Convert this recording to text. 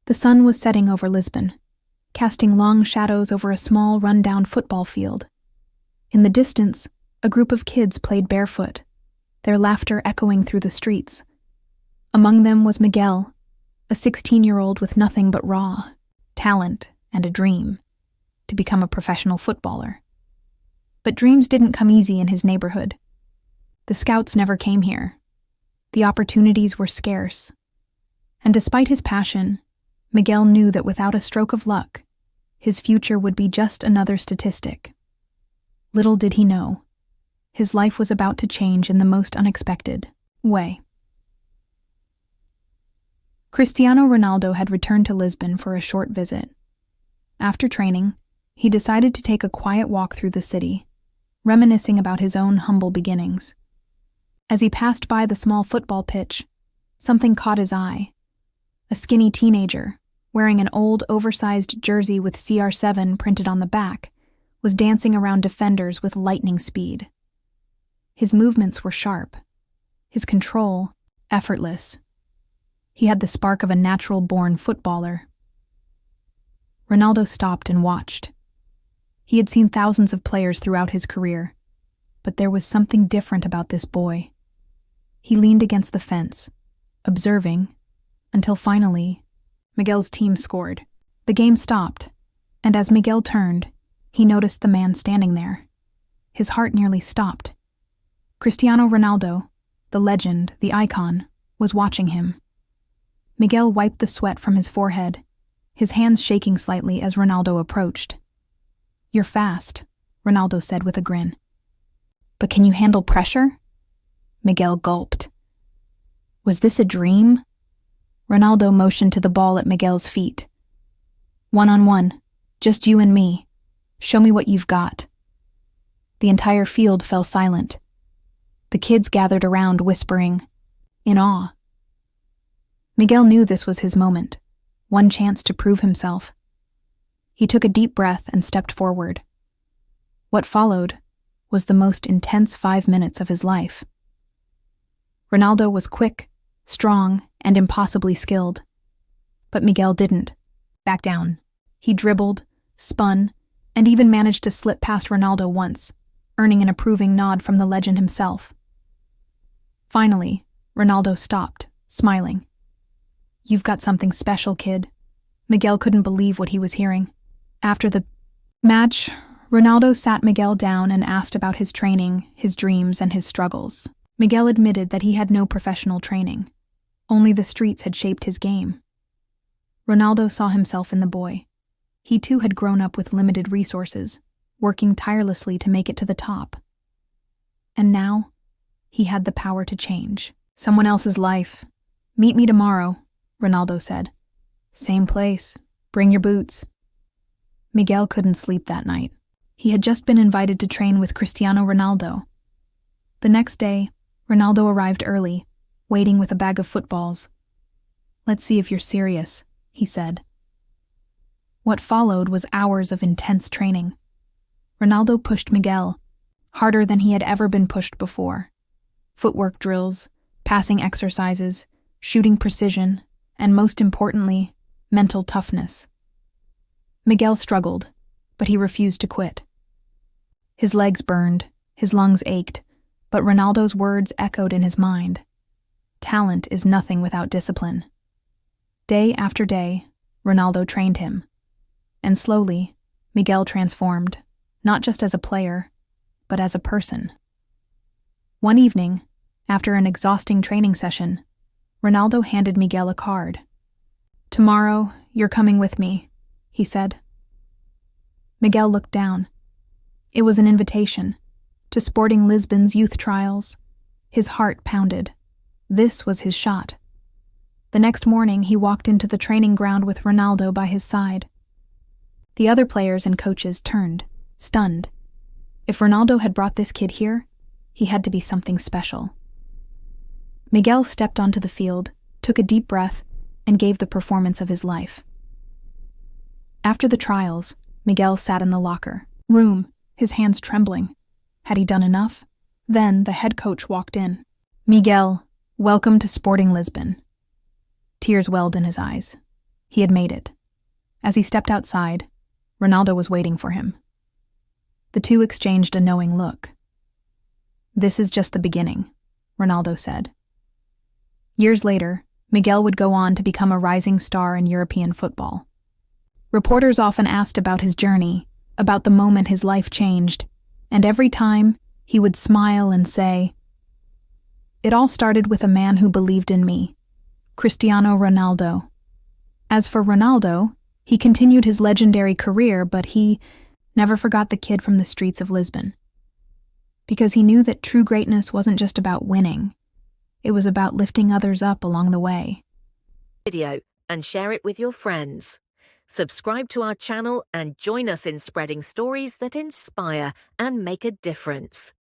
The sun was setting over Lisbon, casting long shadows over a small, run-down football field. In the distance, a group of kids played barefoot, their laughter echoing through the streets. Among them was Miguel, a 16-year-old with nothing but raw talent and a dream to become a professional footballer. But dreams didn't come easy in his neighborhood. The scouts never came here. The opportunities were scarce. And despite his passion, Miguel knew that without a stroke of luck, his future would be just another statistic. Little did he know, his life was about to change in the most unexpected way. Cristiano Ronaldo had returned to Lisbon for a short visit. After training, he decided to take a quiet walk through the city, reminiscing about his own humble beginnings. As he passed by the small football pitch, something caught his eye. A skinny teenager, wearing an old, oversized jersey with CR7 printed on the back, was dancing around defenders with lightning speed. His movements were sharp, his control effortless. He had the spark of a natural-born footballer. Ronaldo stopped and watched. He had seen thousands of players throughout his career, but there was something different about this boy. He leaned against the fence, observing, until finally, Miguel's team scored. The game stopped, and as Miguel turned, he noticed the man standing there. His heart nearly stopped. Cristiano Ronaldo, the legend, the icon, was watching him. Miguel wiped the sweat from his forehead, his hands shaking slightly as Ronaldo approached. "You're fast," Ronaldo said with a grin. "But can you handle pressure?" Miguel gulped. Was this a dream? Ronaldo motioned to the ball at Miguel's feet. "1-on-1, just you and me. Show me what you've got." The entire field fell silent. The kids gathered around, whispering, in awe. Miguel knew this was his moment, one chance to prove himself. He took a deep breath and stepped forward. What followed was the most intense 5 minutes of his life. Ronaldo was quick, strong, and impossibly skilled. But Miguel didn't back down. He dribbled, spun, and even managed to slip past Ronaldo once, earning an approving nod from the legend himself. Finally, Ronaldo stopped, smiling. "You've got something special, kid." Miguel couldn't believe what he was hearing. After the match, Ronaldo sat Miguel down and asked about his training, his dreams, and his struggles. Miguel admitted that he had no professional training. Only the streets had shaped his game. Ronaldo saw himself in the boy. He too had grown up with limited resources, working tirelessly to make it to the top. And now, he had the power to change someone else's life. "Meet me tomorrow," Ronaldo said. "Same place. Bring your boots." Miguel couldn't sleep that night. He had just been invited to train with Cristiano Ronaldo. The next day, Ronaldo arrived early, waiting with a bag of footballs. "Let's see if you're serious," he said. What followed was hours of intense training. Ronaldo pushed Miguel, harder than he had ever been pushed before. Footwork drills, passing exercises, shooting precision, and most importantly, mental toughness. Miguel struggled, but he refused to quit. His legs burned, his lungs ached, but Ronaldo's words echoed in his mind. Talent is nothing without discipline. Day after day, Ronaldo trained him. And slowly, Miguel transformed, not just as a player, but as a person. One evening, after an exhausting training session, Ronaldo handed Miguel a card. "Tomorrow, you're coming with me," he said. Miguel looked down. It was an invitation to Sporting Lisbon's youth trials. His heart pounded. This was his shot. The next morning, he walked into the training ground with Ronaldo by his side. The other players and coaches turned, stunned. If Ronaldo had brought this kid here, he had to be something special. Miguel stepped onto the field, took a deep breath, and gave the performance of his life. After the trials, Miguel sat in the locker room, his hands trembling. Had he done enough? Then the head coach walked in. "Miguel, welcome to Sporting Lisbon." Tears welled in his eyes. He had made it. As he stepped outside, Ronaldo was waiting for him. The two exchanged a knowing look. "This is just the beginning," Ronaldo said. Years later, Miguel would go on to become a rising star in European football. Reporters often asked about his journey, about the moment his life changed, and every time he would smile and say, "It all started with a man who believed in me, Cristiano Ronaldo." As for Ronaldo, he continued his legendary career, but he never forgot the kid from the streets of Lisbon. Because he knew that true greatness wasn't just about winning, it was about lifting others up along the way. Video and share it with your friends. Subscribe to our channel and join us in spreading stories that inspire and make a difference.